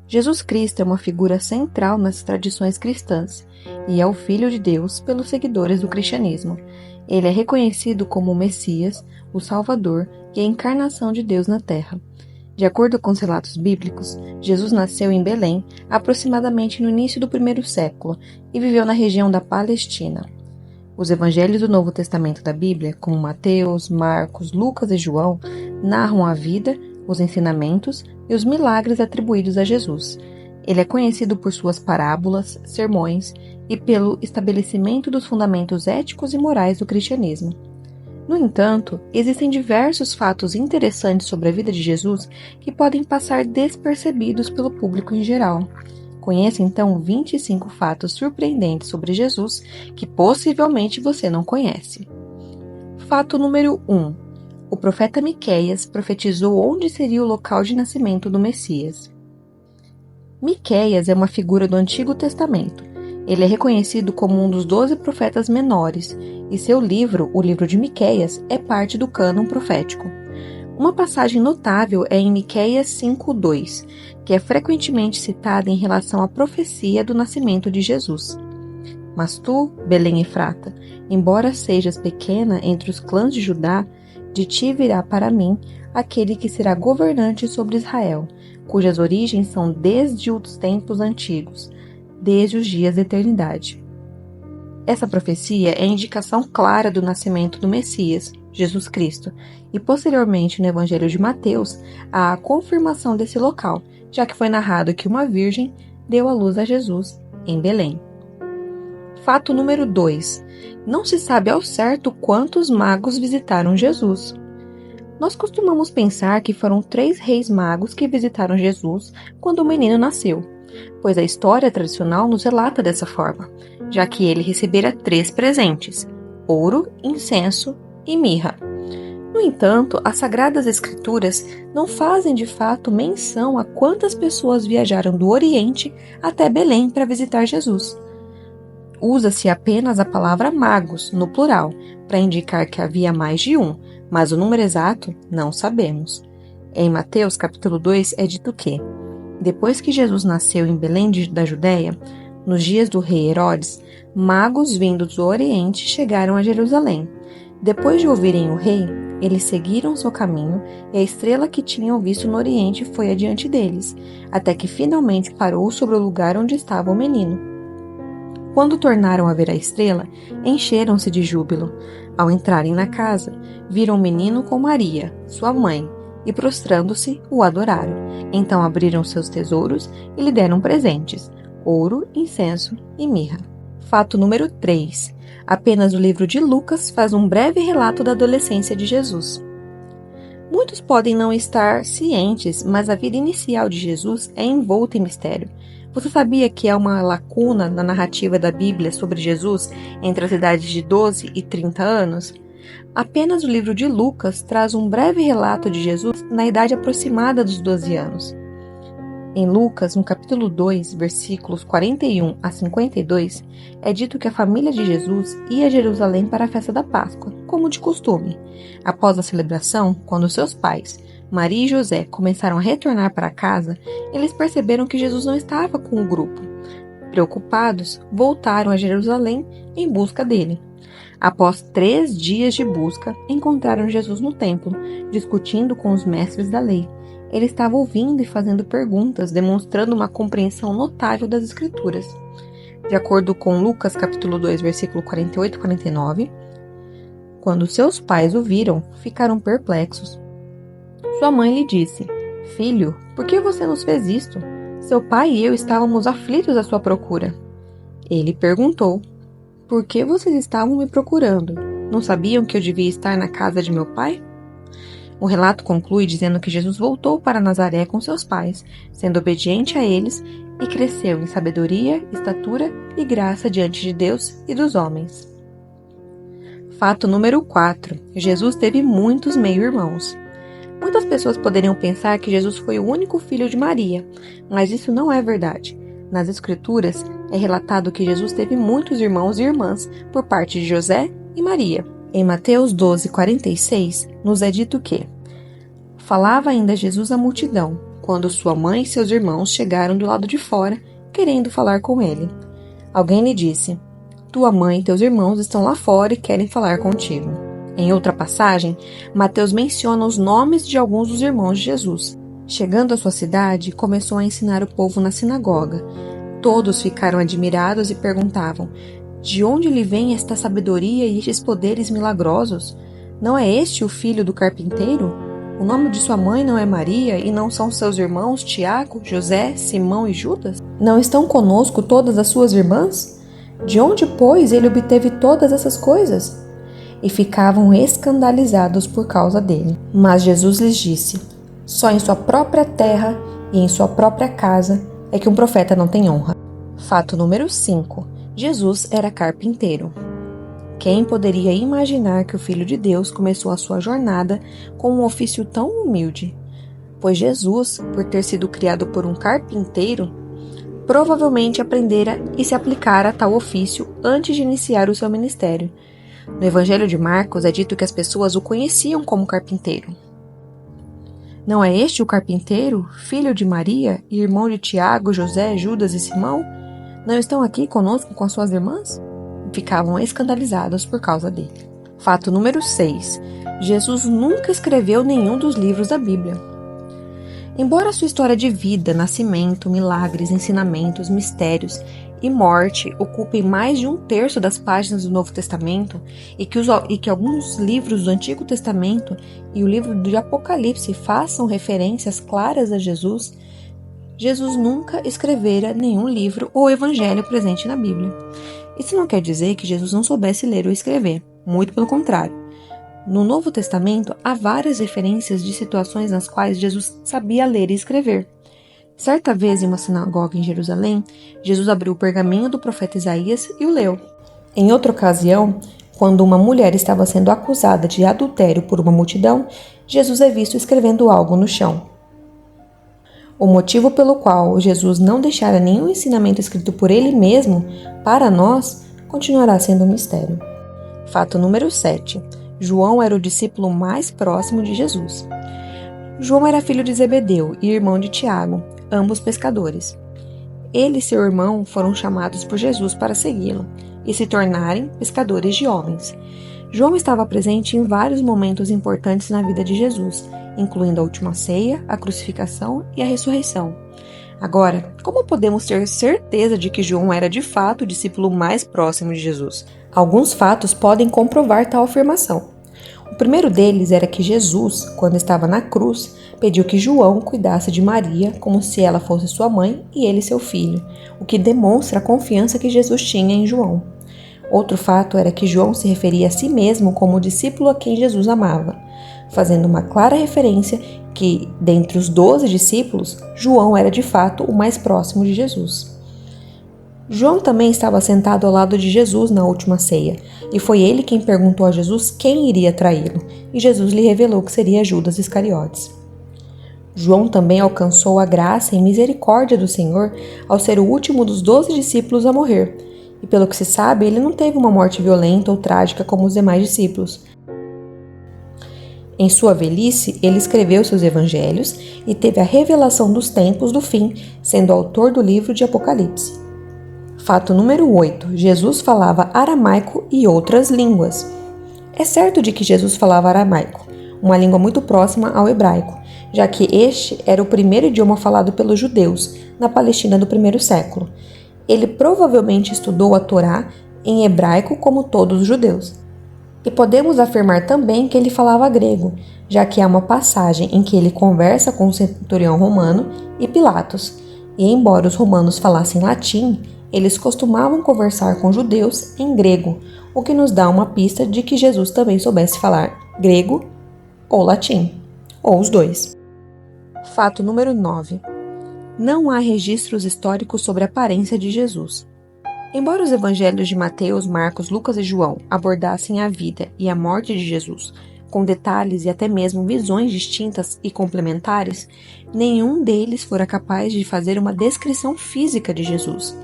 Jesus Cristo é uma figura central nas tradições cristãs e é o Filho de Deus pelos seguidores do cristianismo. Ele é reconhecido como o Messias, o Salvador e a encarnação de Deus na Terra. De acordo com os relatos bíblicos, Jesus nasceu em Belém, aproximadamente no início do primeiro século, e viveu na região da Palestina. Os evangelhos do Novo Testamento da Bíblia, como Mateus, Marcos, Lucas e João, narram a vida, os ensinamentos e os milagres atribuídos a Jesus. Ele é conhecido por suas parábolas, sermões e pelo estabelecimento dos fundamentos éticos e morais do cristianismo. No entanto, existem diversos fatos interessantes sobre a vida de Jesus que podem passar despercebidos pelo público em geral. Conheça então 25 fatos surpreendentes sobre Jesus que possivelmente você não conhece. Fato número 1. O profeta Miqueias profetizou onde seria o local de nascimento do Messias. Miqueias é uma figura do Antigo Testamento. Ele é reconhecido como um dos 12 profetas menores, e seu livro, o livro de Miqueias, é parte do cânon profético. Uma passagem notável é em Miqueias 5:2, que é frequentemente citada em relação à profecia do nascimento de Jesus. Mas tu, Belém Efrata, embora sejas pequena entre os clãs de Judá, de ti virá para mim aquele que será governante sobre Israel, cujas origens são desde os tempos antigos, desde os dias da eternidade. Essa profecia é a indicação clara do nascimento do Messias, Jesus Cristo, e posteriormente no Evangelho de Mateus, há a confirmação desse local, já que foi narrado que uma virgem deu à luz a Jesus em Belém. Fato número 2. Não se sabe ao certo quantos magos visitaram Jesus. Nós costumamos pensar que foram 3 reis magos que visitaram Jesus quando o menino nasceu, pois a história tradicional nos relata dessa forma, já que ele recebera 3 presentes: ouro, incenso e mirra. No entanto, as Sagradas Escrituras não fazem de fato menção a quantas pessoas viajaram do Oriente até Belém para visitar Jesus. Usa-se apenas a palavra magos, no plural, para indicar que havia mais de um, mas o número exato não sabemos. Em Mateus capítulo 2 é dito que, depois que Jesus nasceu em Belém da Judéia, nos dias do rei Herodes, magos vindos do Oriente chegaram a Jerusalém. Depois de ouvirem o rei, eles seguiram seu caminho e a estrela que tinham visto no Oriente foi adiante deles, até que finalmente parou sobre o lugar onde estava o menino. Quando tornaram a ver a estrela, encheram-se de júbilo. Ao entrarem na casa, viram o menino com Maria, sua mãe, e prostrando-se, o adoraram. Então abriram seus tesouros e lhe deram presentes: ouro, incenso e mirra. Fato número 3. Apenas o livro de Lucas faz um breve relato da adolescência de Jesus. Muitos podem não estar cientes, mas a vida inicial de Jesus é envolta em mistério. Você sabia que há uma lacuna na narrativa da Bíblia sobre Jesus entre as idades de 12 e 30 anos? Apenas o livro de Lucas traz um breve relato de Jesus na idade aproximada dos 12 anos. Em Lucas, no capítulo 2, versículos 41 a 52, é dito que a família de Jesus ia a Jerusalém para a festa da Páscoa, como de costume. Após a celebração, quando seus pais, Maria e José, começaram a retornar para casa, eles perceberam que Jesus não estava com o grupo. Preocupados, voltaram a Jerusalém em busca dele. Após 3 dias de busca, encontraram Jesus no templo, discutindo com os mestres da lei. Ele estava ouvindo e fazendo perguntas, demonstrando uma compreensão notável das Escrituras. De acordo com Lucas capítulo 2, versículo 48 e 49, quando seus pais o viram, ficaram perplexos. Sua mãe lhe disse: Filho, por que você nos fez isto? Seu pai e eu estávamos aflitos à sua procura. Ele perguntou: Por que vocês estavam me procurando? Não sabiam que eu devia estar na casa de meu pai? O relato conclui dizendo que Jesus voltou para Nazaré com seus pais, sendo obediente a eles, e cresceu em sabedoria, estatura e graça diante de Deus e dos homens. Fato número 4. Jesus teve muitos meio-irmãos. Muitas pessoas poderiam pensar que Jesus foi o único filho de Maria, mas isso não é verdade. Nas Escrituras, é relatado que Jesus teve muitos irmãos e irmãs por parte de José e Maria. Em Mateus 12, 46, nos é dito que falava ainda Jesus à multidão, quando sua mãe e seus irmãos chegaram do lado de fora, querendo falar com ele. Alguém lhe disse: tua mãe e teus irmãos estão lá fora e querem falar contigo. Em outra passagem, Mateus menciona os nomes de alguns dos irmãos de Jesus. Chegando à sua cidade, começou a ensinar o povo na sinagoga. Todos ficaram admirados e perguntavam: de onde lhe vem esta sabedoria e estes poderes milagrosos? Não é este o filho do carpinteiro? O nome de sua mãe não é Maria e não são seus irmãos Tiago, José, Simão e Judas? Não estão conosco todas as suas irmãs? De onde, pois, ele obteve todas essas coisas? E ficavam escandalizados por causa dele. Mas Jesus lhes disse: só em sua própria terra e em sua própria casa é que um profeta não tem honra. Fato número 5. Jesus era carpinteiro. Quem poderia imaginar que o Filho de Deus começou a sua jornada com um ofício tão humilde? Pois Jesus, por ter sido criado por um carpinteiro, provavelmente aprendera e se aplicara a tal ofício antes de iniciar o seu ministério. No Evangelho de Marcos é dito que as pessoas o conheciam como carpinteiro. Não é este o carpinteiro, filho de Maria e irmão de Tiago, José, Judas e Simão? Não estão aqui conosco com as suas irmãs? Ficavam escandalizados por causa dele. Fato número 6. Jesus nunca escreveu nenhum dos livros da Bíblia. Embora sua história de vida, nascimento, milagres, ensinamentos, mistérios e morte ocupem mais de 1/3 das páginas do Novo Testamento e que alguns livros do Antigo Testamento e o livro do Apocalipse façam referências claras a Jesus, Jesus nunca escrevera nenhum livro ou evangelho presente na Bíblia. Isso não quer dizer que Jesus não soubesse ler ou escrever, muito pelo contrário. No Novo Testamento, há várias referências de situações nas quais Jesus sabia ler e escrever. Certa vez, em uma sinagoga em Jerusalém, Jesus abriu o pergaminho do profeta Isaías e o leu. Em outra ocasião, quando uma mulher estava sendo acusada de adultério por uma multidão, Jesus é visto escrevendo algo no chão. O motivo pelo qual Jesus não deixara nenhum ensinamento escrito por ele mesmo para nós continuará sendo um mistério. Fato número 7. João era o discípulo mais próximo de Jesus. João era filho de Zebedeu e irmão de Tiago, ambos pescadores. Ele e seu irmão foram chamados por Jesus para segui-lo e se tornarem pescadores de homens. João estava presente em vários momentos importantes na vida de Jesus, incluindo a última ceia, a crucificação e a ressurreição. Agora, como podemos ter certeza de que João era de fato o discípulo mais próximo de Jesus? Alguns fatos podem comprovar tal afirmação. O primeiro deles era que Jesus, quando estava na cruz, pediu que João cuidasse de Maria como se ela fosse sua mãe e ele seu filho, o que demonstra a confiança que Jesus tinha em João. Outro fato era que João se referia a si mesmo como o discípulo a quem Jesus amava, fazendo uma clara referência que, dentre os 12 discípulos, João era de fato o mais próximo de Jesus. João também estava sentado ao lado de Jesus na última ceia, e foi ele quem perguntou a Jesus quem iria traí-lo, e Jesus lhe revelou que seria Judas Iscariotes. João também alcançou a graça e misericórdia do Senhor ao ser o último dos 12 discípulos a morrer, e pelo que se sabe, ele não teve uma morte violenta ou trágica como os demais discípulos. Em sua velhice, ele escreveu seus evangelhos e teve a revelação dos tempos do fim, sendo autor do livro de Apocalipse. Fato número 8. Jesus falava aramaico e outras línguas. É certo de que Jesus falava aramaico, uma língua muito próxima ao hebraico, já que este era o primeiro idioma falado pelos judeus na Palestina do primeiro século. Ele provavelmente estudou a Torá em hebraico como todos os judeus. E podemos afirmar também que ele falava grego, já que há uma passagem em que ele conversa com o centurião romano e Pilatos. E embora os romanos falassem latim, eles costumavam conversar com judeus em grego, o que nos dá uma pista de que Jesus também soubesse falar grego ou latim, ou os dois. Fato número 9. Não há registros históricos sobre a aparência de Jesus. Embora os evangelhos de Mateus, Marcos, Lucas e João abordassem a vida e a morte de Jesus, com detalhes e até mesmo visões distintas e complementares, nenhum deles fora capaz de fazer uma descrição física de Jesus.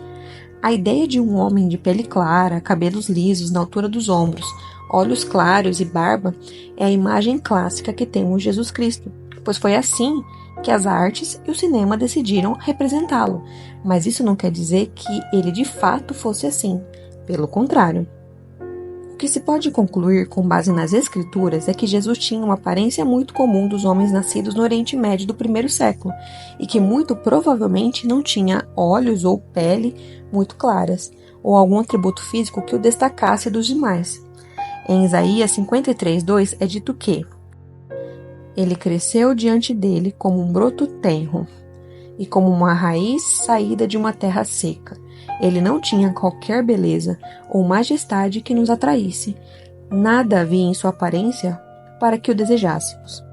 A ideia de um homem de pele clara, cabelos lisos na altura dos ombros, olhos claros e barba é a imagem clássica que temos de Jesus Cristo, pois foi assim que as artes e o cinema decidiram representá-lo, mas isso não quer dizer que ele de fato fosse assim. Pelo contrário. O que se pode concluir com base nas Escrituras é que Jesus tinha uma aparência muito comum dos homens nascidos no Oriente Médio do primeiro século e que muito provavelmente não tinha olhos ou pele muito claras, ou algum atributo físico que o destacasse dos demais. Em Isaías 53:2 é dito que ele cresceu diante dele como um broto tenro e como uma raiz saída de uma terra seca. Ele não tinha qualquer beleza ou majestade que nos atraísse. Nada havia em sua aparência para que o desejássemos.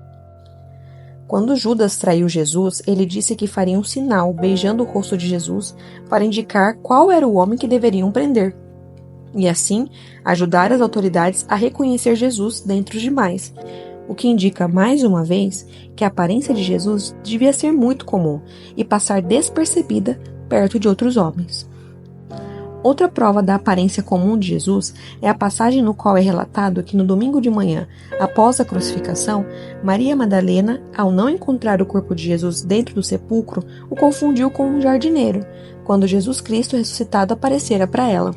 Quando Judas traiu Jesus, ele disse que faria um sinal beijando o rosto de Jesus para indicar qual era o homem que deveriam prender, e assim ajudar as autoridades a reconhecer Jesus dentre os demais, o que indica mais uma vez que a aparência de Jesus devia ser muito comum e passar despercebida perto de outros homens. Outra prova da aparência comum de Jesus é a passagem no qual é relatado que no domingo de manhã, após a crucificação, Maria Madalena, ao não encontrar o corpo de Jesus dentro do sepulcro, o confundiu com um jardineiro, quando Jesus Cristo ressuscitado aparecera para ela.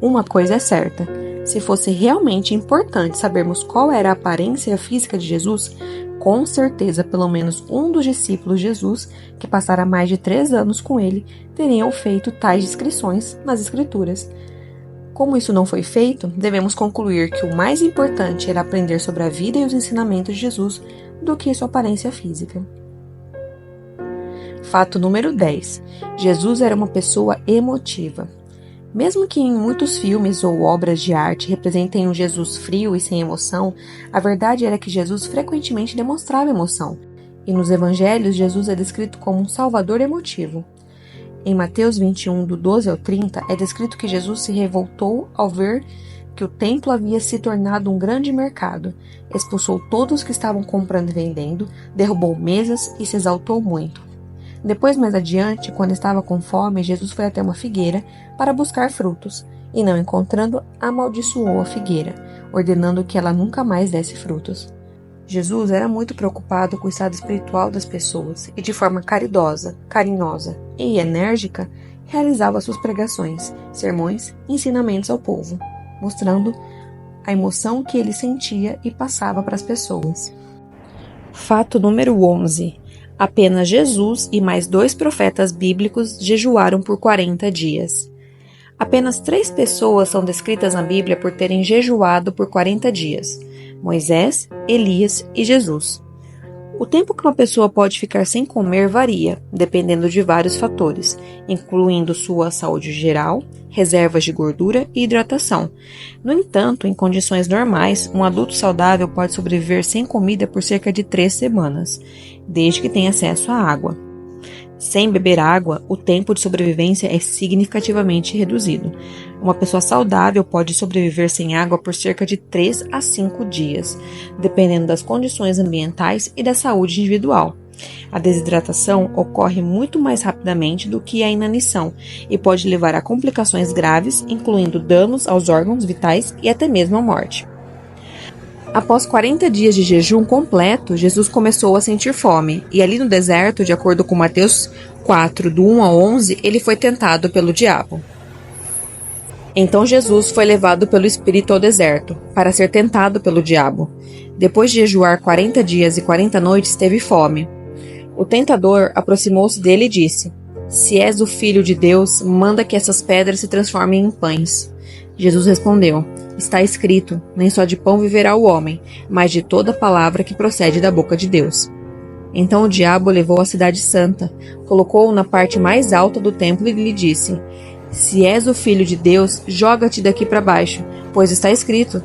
Uma coisa é certa, se fosse realmente importante sabermos qual era a aparência física de Jesus, com certeza pelo menos um dos discípulos de Jesus, que passara mais de 3 anos com ele, teriam feito tais descrições nas Escrituras. Como isso não foi feito, devemos concluir que o mais importante era aprender sobre a vida e os ensinamentos de Jesus do que sua aparência física. Fato número 10. Jesus era uma pessoa emotiva. Mesmo que em muitos filmes ou obras de arte representem um Jesus frio e sem emoção, a verdade era que Jesus frequentemente demonstrava emoção, e nos evangelhos Jesus é descrito como um salvador emotivo. Em Mateus 21, do 12 ao 30, é descrito que Jesus se revoltou ao ver que o templo havia se tornado um grande mercado, expulsou todos que estavam comprando e vendendo, derrubou mesas e se exaltou muito. Depois, mais adiante, quando estava com fome, Jesus foi até uma figueira para buscar frutos, e não encontrando, amaldiçoou a figueira, ordenando que ela nunca mais desse frutos. Jesus era muito preocupado com o estado espiritual das pessoas e, de forma caridosa, carinhosa e enérgica, realizava suas pregações, sermões e ensinamentos ao povo, mostrando a emoção que ele sentia e passava para as pessoas. Fato número 11. Apenas Jesus e mais 2 profetas bíblicos jejuaram por 40 dias. Apenas 3 pessoas são descritas na Bíblia por terem jejuado por 40 dias: Moisés, Elias e Jesus. O tempo que uma pessoa pode ficar sem comer varia, dependendo de vários fatores, incluindo sua saúde geral, reservas de gordura e hidratação. No entanto, em condições normais, um adulto saudável pode sobreviver sem comida por cerca de 3 semanas, desde que tenha acesso à água. Sem beber água, o tempo de sobrevivência é significativamente reduzido. Uma pessoa saudável pode sobreviver sem água por cerca de 3 a 5 dias, dependendo das condições ambientais e da saúde individual. A desidratação ocorre muito mais rapidamente do que a inanição e pode levar a complicações graves, incluindo danos aos órgãos vitais e até mesmo a morte. Após 40 dias de jejum completo, Jesus começou a sentir fome, e ali no deserto, de acordo com Mateus 4, do 1 ao 11, ele foi tentado pelo diabo. Então Jesus foi levado pelo Espírito ao deserto, para ser tentado pelo diabo. Depois de jejuar 40 dias e 40 noites, teve fome. O tentador aproximou-se dele e disse: "Se és o Filho de Deus, manda que essas pedras se transformem em pães." Jesus respondeu: "Está escrito, nem só de pão viverá o homem, mas de toda palavra que procede da boca de Deus." Então o diabo o levou à cidade santa, colocou-o na parte mais alta do templo e lhe disse: "Se és o Filho de Deus, joga-te daqui para baixo, pois está escrito,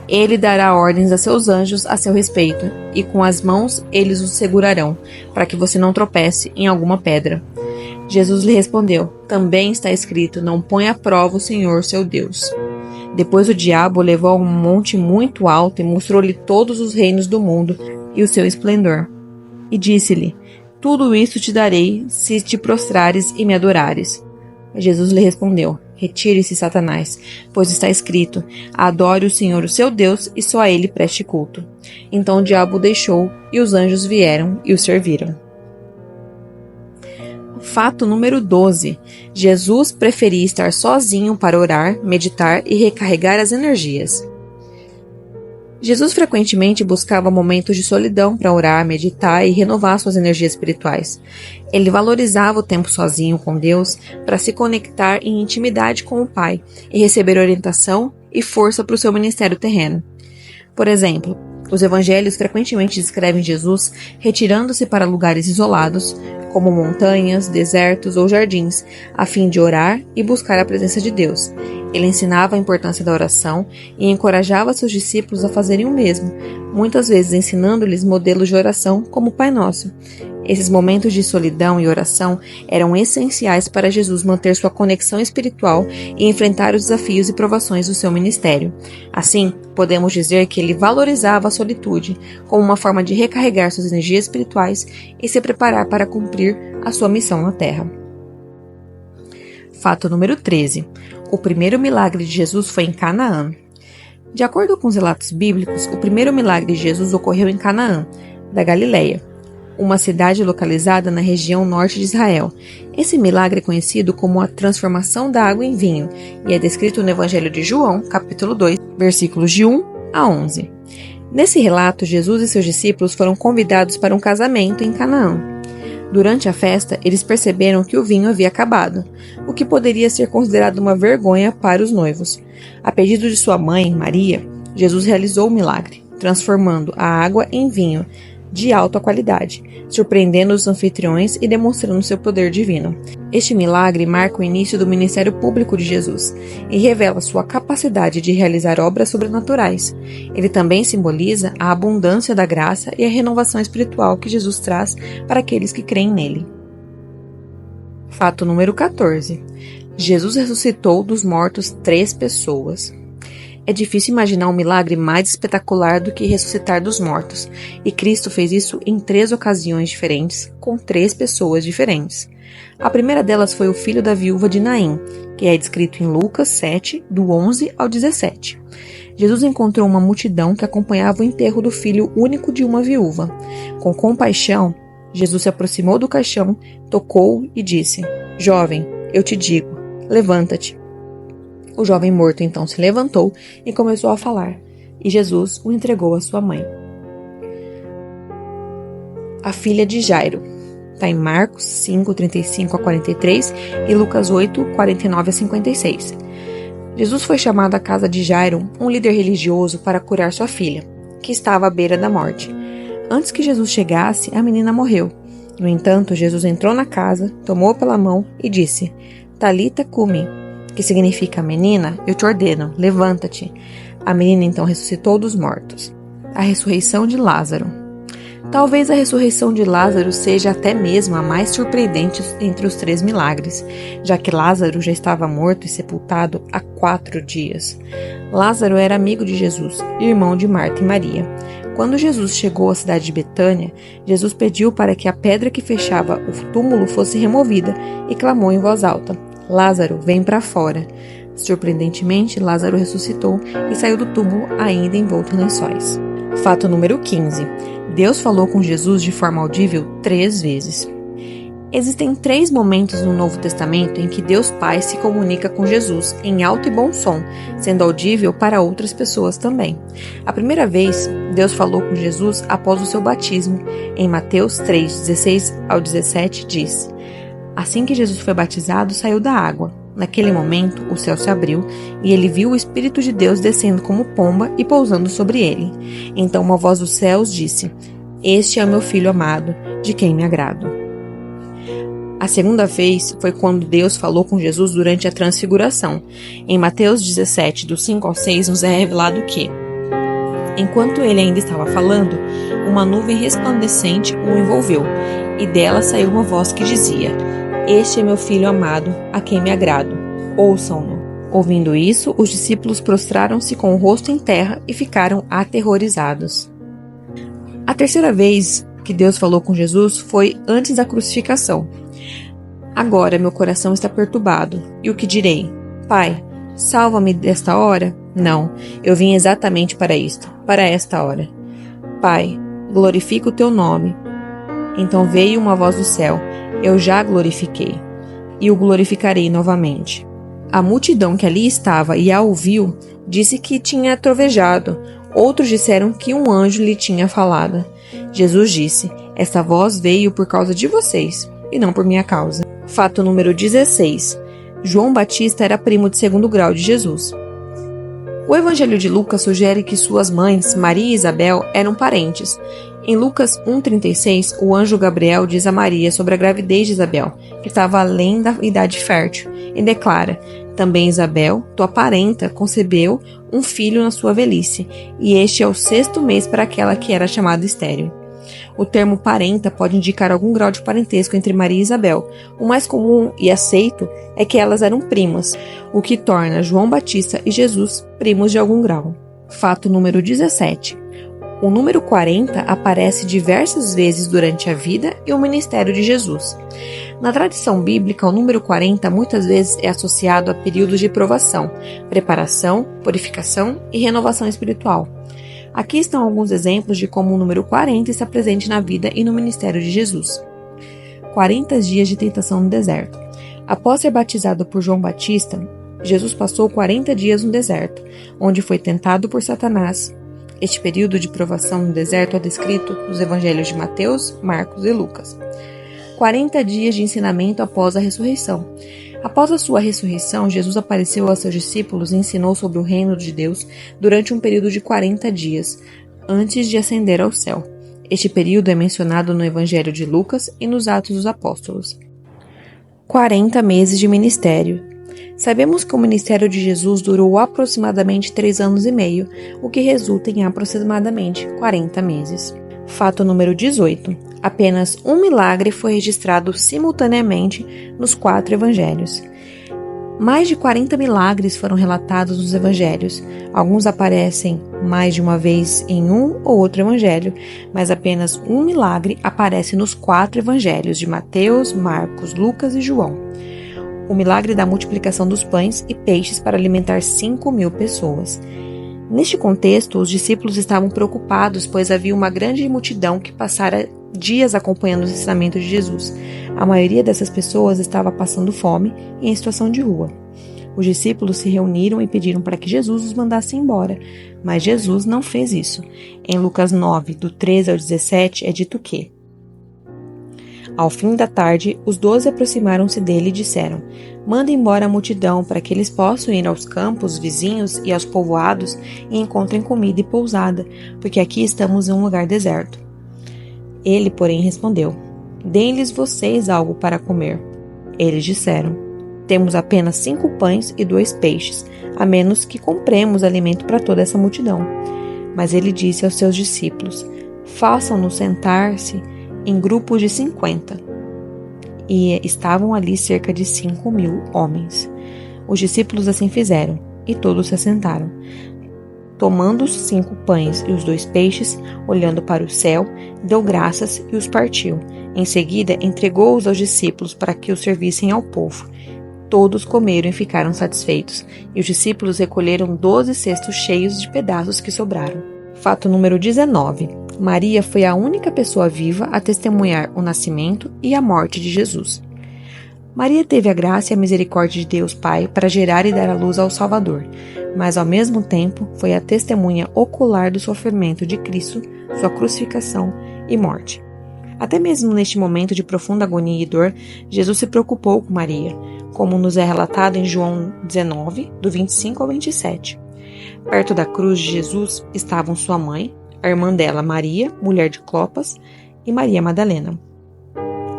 ele dará ordens a seus anjos a seu respeito, e com as mãos eles o segurarão, para que você não tropece em alguma pedra." Jesus lhe respondeu: "Também está escrito, não ponha à prova o Senhor seu Deus." Depois o diabo o levou a um monte muito alto e mostrou-lhe todos os reinos do mundo e o seu esplendor. E disse-lhe: "Tudo isso te darei se te prostrares e me adorares." Jesus lhe respondeu: retire-se, Satanás, pois está escrito: adore o Senhor, o seu Deus, e só a ele preste culto. Então o diabo o deixou, e os anjos vieram e o serviram. Fato número 12. Jesus preferia estar sozinho para orar, meditar e recarregar as energias. Jesus frequentemente buscava momentos de solidão para orar, meditar e renovar suas energias espirituais. Ele valorizava o tempo sozinho com Deus para se conectar em intimidade com o Pai e receber orientação e força para o seu ministério terreno. Por exemplo, os evangelhos frequentemente descrevem Jesus retirando-se para lugares isolados, como montanhas, desertos ou jardins, a fim de orar e buscar a presença de Deus. Ele ensinava a importância da oração e encorajava seus discípulos a fazerem o mesmo, muitas vezes ensinando-lhes modelos de oração como o Pai Nosso. Esses momentos de solidão e oração eram essenciais para Jesus manter sua conexão espiritual e enfrentar os desafios e provações do seu ministério. Assim, podemos dizer que ele valorizava a solitude como uma forma de recarregar suas energias espirituais e se preparar para cumprir a sua missão na Terra. Fato número 13. O primeiro milagre de Jesus foi em Canaã. De acordo com os relatos bíblicos, o primeiro milagre de Jesus ocorreu em Canaã, da Galileia, uma cidade localizada na região norte de Israel. Esse milagre é conhecido como a transformação da água em vinho e é descrito no Evangelho de João, capítulo 2, versículos de 1 a 11. Nesse relato, Jesus e seus discípulos foram convidados para um casamento em Canaã. Durante a festa, eles perceberam que o vinho havia acabado, o que poderia ser considerado uma vergonha para os noivos. A pedido de sua mãe, Maria, Jesus realizou o milagre, transformando a água em vinho de alta qualidade, surpreendendo os anfitriões e demonstrando seu poder divino. Este milagre marca o início do ministério público de Jesus e revela sua capacidade de realizar obras sobrenaturais. Ele também simboliza a abundância da graça e a renovação espiritual que Jesus traz para aqueles que creem nele. Fato número 14. Jesus ressuscitou dos mortos 3 pessoas. É difícil imaginar um milagre mais espetacular do que ressuscitar dos mortos, e Cristo fez isso em 3 ocasiões diferentes, com 3 pessoas diferentes. A primeira delas foi o filho da viúva de Naim, que é descrito em Lucas 7, do 11 ao 17. Jesus encontrou uma multidão que acompanhava o enterro do filho único de uma viúva. Com compaixão, Jesus se aproximou do caixão, tocou e disse: "Jovem, eu te digo, levanta-te." O jovem morto então se levantou e começou a falar, e Jesus o entregou à sua mãe. A filha de Jairo. Está em Marcos 5, 35 a 43 e Lucas 8, 49 a 56. Jesus foi chamado à casa de Jairo, um líder religioso, para curar sua filha, que estava à beira da morte. Antes que Jesus chegasse, a menina morreu. No entanto, Jesus entrou na casa, tomou-a pela mão e disse: "Talita cumi", que significa: "Menina, eu te ordeno, levanta-te." A menina então ressuscitou dos mortos. A ressurreição de Lázaro. Talvez a ressurreição de Lázaro seja até mesmo a mais surpreendente entre os 3 milagres, já que Lázaro já estava morto e sepultado há 4 dias. Lázaro era amigo de Jesus, irmão de Marta e Maria. Quando Jesus chegou à cidade de Betânia, Jesus pediu para que a pedra que fechava o túmulo fosse removida e clamou em voz alta: "Lázaro, vem para fora." Surpreendentemente, Lázaro ressuscitou e saiu do túmulo ainda envolto em lençóis. Fato número 15. Deus falou com Jesus de forma audível 3 vezes. Existem 3 momentos no Novo Testamento em que Deus Pai se comunica com Jesus em alto e bom som, sendo audível para outras pessoas também. A primeira vez, Deus falou com Jesus após o seu batismo. Em Mateus 3, 16 ao 17, diz: "Assim que Jesus foi batizado, saiu da água. Naquele momento, o céu se abriu e ele viu o Espírito de Deus descendo como pomba e pousando sobre ele. Então uma voz dos céus disse: Este é o meu filho amado, de quem me agrado." A segunda vez foi quando Deus falou com Jesus durante a transfiguração. Em Mateus 17, do 5 ao 6, nos é revelado que, enquanto ele ainda estava falando, uma nuvem resplandecente o envolveu, e dela saiu uma voz que dizia: "Este é meu filho amado, a quem me agrado. Ouçam-no." Ouvindo isso, os discípulos prostraram-se com o rosto em terra e ficaram aterrorizados. A terceira vez que Deus falou com Jesus foi antes da crucificação. "Agora meu coração está perturbado, e o que direi? Pai, salva-me desta hora? Não, eu vim exatamente para isto, para esta hora. Pai, glorifica o teu nome. Então veio uma voz do céu, eu já glorifiquei, e o glorificarei novamente. A multidão que ali estava e a ouviu, disse que tinha trovejado. Outros disseram que um anjo lhe tinha falado. Jesus disse, esta voz veio por causa de vocês, e não por minha causa. Fato número 16. João Batista era primo de segundo grau de Jesus. O Evangelho de Lucas sugere que suas mães, Maria e Isabel, eram parentes. Em Lucas 1,36, o anjo Gabriel diz a Maria sobre a gravidez de Isabel, que estava além da idade fértil, e declara, também Isabel, tua parenta, concebeu um filho na sua velhice, e este é o 6º mês para aquela que era chamada estéril. O termo parenta pode indicar algum grau de parentesco entre Maria e Isabel. O mais comum e aceito é que elas eram primas, o que torna João Batista e Jesus primos de algum grau. Fato número 17. O número 40 aparece diversas vezes durante a vida e o ministério de Jesus. Na tradição bíblica, o número 40 muitas vezes é associado a períodos de provação, preparação, purificação e renovação espiritual. Aqui estão alguns exemplos de como o número 40 está presente na vida e no ministério de Jesus. 40 dias de tentação no deserto. Após ser batizado por João Batista, Jesus passou 40 dias no deserto, onde foi tentado por Satanás. Este período de provação no deserto é descrito nos evangelhos de Mateus, Marcos e Lucas. 40 dias de ensinamento após a ressurreição. Após a sua ressurreição, Jesus apareceu aos seus discípulos e ensinou sobre o reino de Deus durante um período de 40 dias, antes de ascender ao céu. Este período é mencionado no Evangelho de Lucas e nos Atos dos Apóstolos. 40 meses de ministério. Sabemos que o ministério de Jesus durou aproximadamente 3 anos e meio, o que resulta em aproximadamente 40 meses. Fato número 18. Apenas um milagre foi registrado simultaneamente nos 4 evangelhos. Mais de 40 milagres foram relatados nos evangelhos. Alguns aparecem mais de uma vez em um ou outro evangelho, mas apenas um milagre aparece nos 4 evangelhos de Mateus, Marcos, Lucas e João. O milagre da multiplicação dos pães e peixes para alimentar 5.000 pessoas. Neste contexto, os discípulos estavam preocupados, pois havia uma grande multidão que passara dias acompanhando os ensinamentos de Jesus. A maioria dessas pessoas estava passando fome e em situação de rua. Os discípulos se reuniram e pediram para que Jesus os mandasse embora, mas Jesus não fez isso. Em Lucas 9, do 13 ao 17, é dito que: ao fim da tarde, os 12 aproximaram-se dele e disseram: manda embora a multidão para que eles possam ir aos campos vizinhos e aos povoados e encontrem comida e pousada, porque aqui estamos em um lugar deserto. Ele, porém, respondeu: deem-lhes vocês algo para comer. Eles disseram: temos apenas 5 pães e 2 peixes, a menos que compremos alimento para toda essa multidão. Mas ele disse aos seus discípulos: façam-nos sentar-se em grupos de 50. E estavam ali cerca de 5.000 homens. Os discípulos assim fizeram, e todos se assentaram. Tomando os 5 pães e os 2 peixes, olhando para o céu, deu graças e os partiu. Em seguida, entregou-os aos discípulos para que os servissem ao povo. Todos comeram e ficaram satisfeitos, e os discípulos recolheram 12 cestos cheios de pedaços que sobraram. Fato número 19. Maria foi a única pessoa viva a testemunhar o nascimento e a morte de Jesus. Maria teve a graça e a misericórdia de Deus Pai para gerar e dar à luz ao Salvador, mas ao mesmo tempo foi a testemunha ocular do sofrimento de Cristo, sua crucificação e morte. Até mesmo neste momento de profunda agonia e dor, Jesus se preocupou com Maria, como nos é relatado em João 19, do 25 ao 27. Perto da cruz de Jesus estavam sua mãe, a irmã dela, Maria, mulher de Clopas, e Maria Madalena.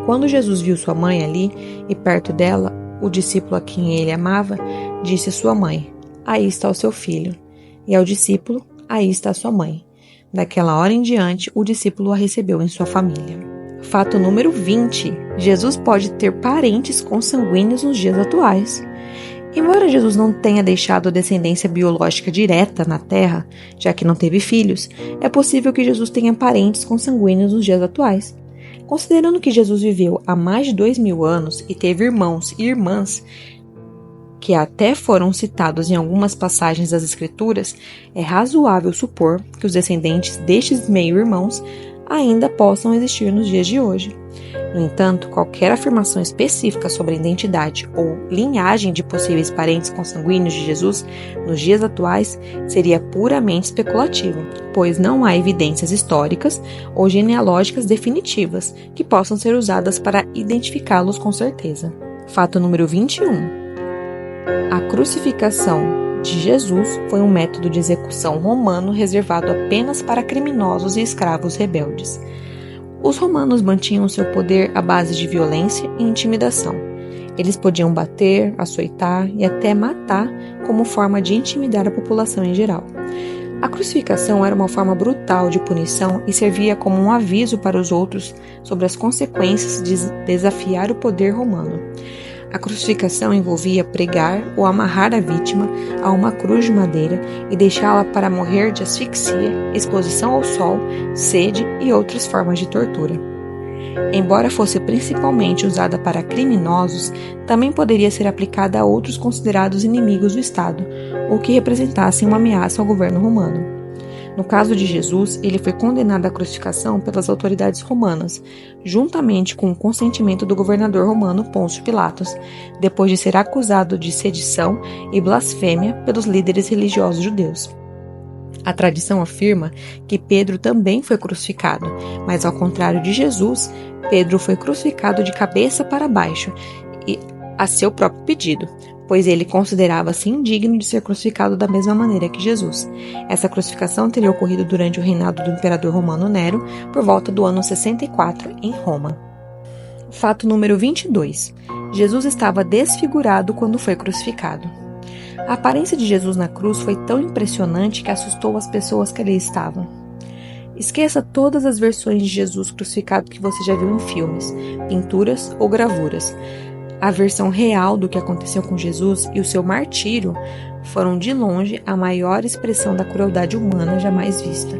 Quando Jesus viu sua mãe ali e perto dela, o discípulo a quem ele amava, disse à sua mãe: aí está o seu filho. E ao discípulo: aí está a sua mãe. Daquela hora em diante, o discípulo a recebeu em sua família. Fato número 20. Jesus pode ter parentes consanguíneos nos dias atuais. Embora Jesus não tenha deixado descendência biológica direta na Terra, já que não teve filhos, é possível que Jesus tenha parentes consanguíneos nos dias atuais. Considerando que Jesus viveu há mais de 2.000 anos e teve irmãos e irmãs que até foram citados em algumas passagens das Escrituras, é razoável supor que os descendentes destes meio-irmãos ainda possam existir nos dias de hoje. No entanto, qualquer afirmação específica sobre a identidade ou linhagem de possíveis parentes consanguíneos de Jesus nos dias atuais seria puramente especulativa, pois não há evidências históricas ou genealógicas definitivas que possam ser usadas para identificá-los com certeza. Fato número 21. A crucificação de Jesus foi um método de execução romano reservado apenas para criminosos e escravos rebeldes. Os romanos mantinham seu poder à base de violência e intimidação. Eles podiam bater, açoitar e até matar como forma de intimidar a população em geral. A crucificação era uma forma brutal de punição e servia como um aviso para os outros sobre as consequências de desafiar o poder romano. A crucificação envolvia pregar ou amarrar a vítima a uma cruz de madeira e deixá-la para morrer de asfixia, exposição ao sol, sede e outras formas de tortura. Embora fosse principalmente usada para criminosos, também poderia ser aplicada a outros considerados inimigos do Estado ou que representassem uma ameaça ao governo romano. No caso de Jesus, ele foi condenado à crucificação pelas autoridades romanas, juntamente com o consentimento do governador romano Pôncio Pilatos, depois de ser acusado de sedição e blasfêmia pelos líderes religiosos judeus. A tradição afirma que Pedro também foi crucificado, mas ao contrário de Jesus, Pedro foi crucificado de cabeça para baixo e a seu próprio pedido, pois ele considerava-se indigno de ser crucificado da mesma maneira que Jesus. Essa crucificação teria ocorrido durante o reinado do imperador romano Nero, por volta do ano 64, em Roma. Fato número 22. Jesus estava desfigurado quando foi crucificado. A aparência de Jesus na cruz foi tão impressionante que assustou as pessoas que ali estavam. Esqueça todas as versões de Jesus crucificado que você já viu em filmes, pinturas ou gravuras. A versão real do que aconteceu com Jesus e o seu martírio foram de longe a maior expressão da crueldade humana jamais vista,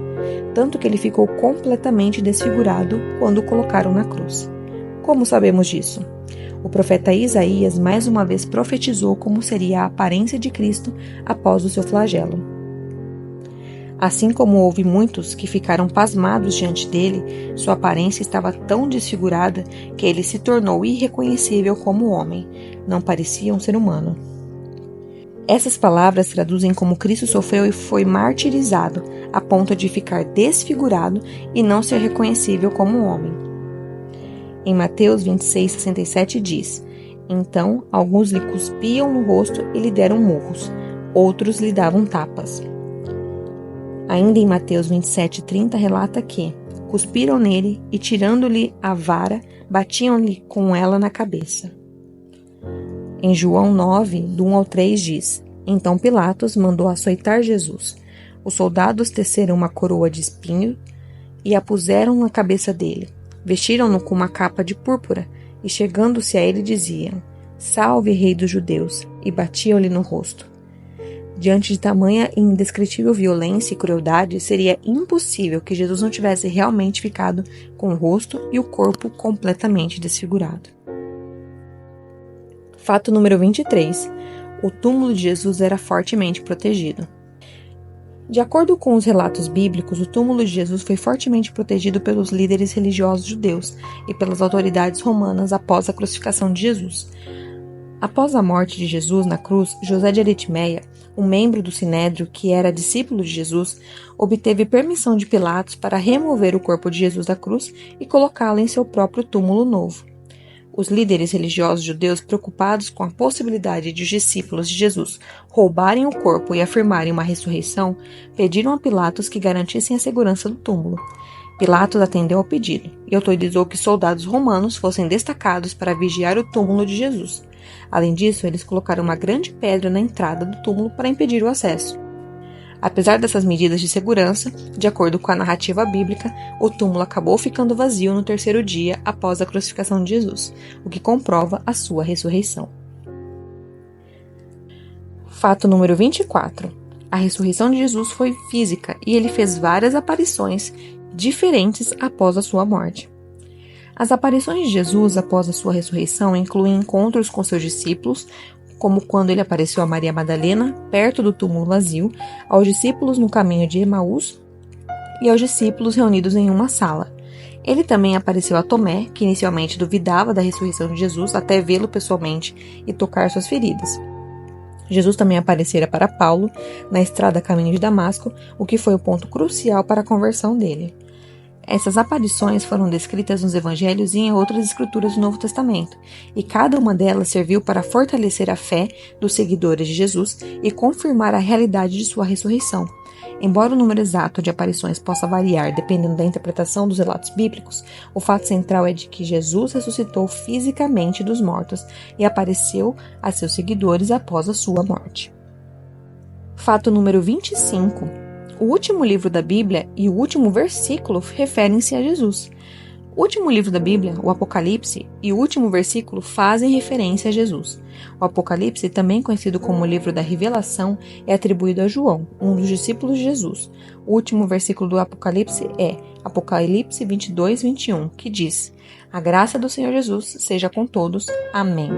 tanto que ele ficou completamente desfigurado quando o colocaram na cruz. Como sabemos disso? O profeta Isaías mais uma vez profetizou como seria a aparência de Cristo após o seu flagelo. Assim como houve muitos que ficaram pasmados diante dele, sua aparência estava tão desfigurada que ele se tornou irreconhecível como homem, não parecia um ser humano. Essas palavras traduzem como Cristo sofreu e foi martirizado, a ponto de ficar desfigurado e não ser reconhecível como homem. Em Mateus 26:67 diz: Então alguns lhe cuspiam no rosto e lhe deram murros, outros lhe davam tapas. Ainda em Mateus 27:30 relata que cuspiram nele e, tirando-lhe a vara, batiam-lhe com ela na cabeça. Em João 9, do 1 ao 3 diz: Então Pilatos mandou açoitar Jesus. Os soldados teceram uma coroa de espinho e a puseram na cabeça dele. Vestiram-no com uma capa de púrpura e, chegando-se a ele, diziam: Salve, Rei dos Judeus! E batiam-lhe no rosto. Diante de tamanha e indescritível violência e crueldade, seria impossível que Jesus não tivesse realmente ficado com o rosto e o corpo completamente desfigurado. Fato número 23. O túmulo de Jesus era fortemente protegido. De acordo com os relatos bíblicos, o túmulo de Jesus foi fortemente protegido pelos líderes religiosos judeus e pelas autoridades romanas após a crucificação de Jesus. Após a morte de Jesus na cruz, José de Arimateia, um membro do Sinédrio que era discípulo de Jesus, obteve permissão de Pilatos para remover o corpo de Jesus da cruz e colocá-lo em seu próprio túmulo novo. Os líderes religiosos judeus, preocupados com a possibilidade de os discípulos de Jesus roubarem o corpo e afirmarem uma ressurreição, pediram a Pilatos que garantissem a segurança do túmulo. Pilatos atendeu ao pedido e autorizou que soldados romanos fossem destacados para vigiar o túmulo de Jesus. Além disso, eles colocaram uma grande pedra na entrada do túmulo para impedir o acesso. Apesar dessas medidas de segurança, de acordo com a narrativa bíblica, o túmulo acabou ficando vazio no terceiro dia após a crucificação de Jesus, o que comprova a sua ressurreição. Fato número 24. A ressurreição de Jesus foi física e ele fez várias aparições diferentes após a sua morte. As aparições de Jesus após a sua ressurreição incluem encontros com seus discípulos, como quando ele apareceu a Maria Madalena, perto do túmulo vazio, aos discípulos no caminho de Emaús e aos discípulos reunidos em uma sala. Ele também apareceu a Tomé, que inicialmente duvidava da ressurreição de Jesus até vê-lo pessoalmente e tocar suas feridas. Jesus também aparecera para Paulo na estrada a caminho de Damasco, o que foi o ponto crucial para a conversão dele. Essas aparições foram descritas nos Evangelhos e em outras escrituras do Novo Testamento, e cada uma delas serviu para fortalecer a fé dos seguidores de Jesus e confirmar a realidade de sua ressurreição. Embora o número exato de aparições possa variar dependendo da interpretação dos relatos bíblicos, o fato central é de que Jesus ressuscitou fisicamente dos mortos e apareceu a seus seguidores após a sua morte. Fato número 25. O último livro da Bíblia e o último versículo referem-se a Jesus. O último livro da Bíblia, o Apocalipse, e o último versículo fazem referência a Jesus. O Apocalipse, também conhecido como o livro da Revelação, é atribuído a João, um dos discípulos de Jesus. O último versículo do Apocalipse é Apocalipse 22, 21, que diz: "A graça do Senhor Jesus seja com todos. Amém."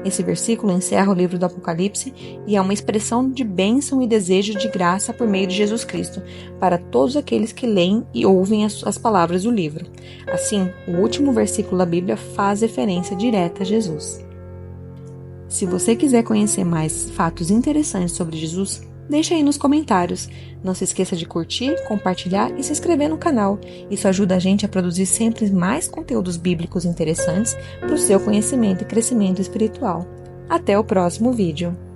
Esse versículo encerra o livro do Apocalipse e é uma expressão de bênção e desejo de graça por meio de Jesus Cristo para todos aqueles que leem e ouvem as palavras do livro. Assim, o último versículo da Bíblia faz referência direta a Jesus. Se você quiser conhecer mais fatos interessantes sobre Jesus, deixa aí nos comentários. Não se esqueça de curtir, compartilhar e se inscrever no canal. Isso ajuda a gente a produzir sempre mais conteúdos bíblicos interessantes para o seu conhecimento e crescimento espiritual. Até o próximo vídeo!